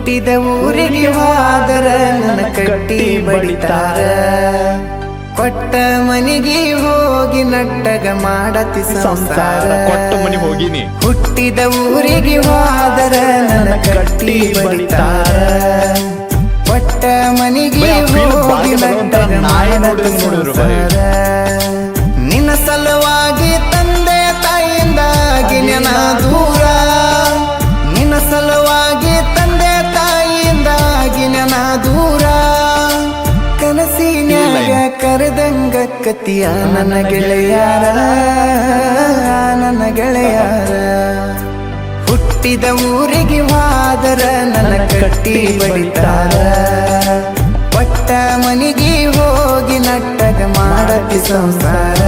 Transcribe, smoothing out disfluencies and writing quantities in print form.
ಹುಟ್ಟಿದ ಊರಿಗೆ ಹೋದರ ನನ್ನ ಕಟ್ಟಿ ಬಡಿತಾರ ಕೊಟ್ಟ ಮನಿಗೆ ಹೋಗಿ ನಟ್ಟಗ ಮಾಡತಿ ಸಂಸಾರ ಕೊಟ್ಟ ಮನಿ ಹೋಗಿನಿ ಹುಟ್ಟಿದ ಊರಿಗೆ ಹೋದರ ನನ್ನ ಕಟ್ಟಿ ಬಡಿತಾರ ಕೊಟ್ಟ ಮನಿಗೆ ಹೋಗಿ ನಟ್ಟಗ ಮಾಡತಿ ಸಂಸಾರ ನಿನ್ನ ಸಲುವಾಗಿ ತಂದೆ ತಾಯಿಯಿಂದಾಗಿ ನೆನ ದೂರ ನಿನ್ನ ಸಲುವಾಗಿ ತಂದೆ ತಾಯಿಯಿಂದಾಗಿ ನೆನ ದೂರ ಕನಸಿನ್ಯಾಗ ಕರೆದಂಗ ಕತಿಯ ನನ್ನ ಗೆಳೆಯಾರ ನನ್ನ ಗೆಳೆಯಾರ ಹುಟ್ಟಿದ ಊರಿಗೆ ಹೋದರ ನನ್ನ ಕಟ್ಟಿ ಬಡಿತಾರ ಕೊಟ್ಟ ಮನಿಗೆ ಹೋಗಿ ನಟ್ಟಗ ಮಾಡತಿ ಸಂಸಾರ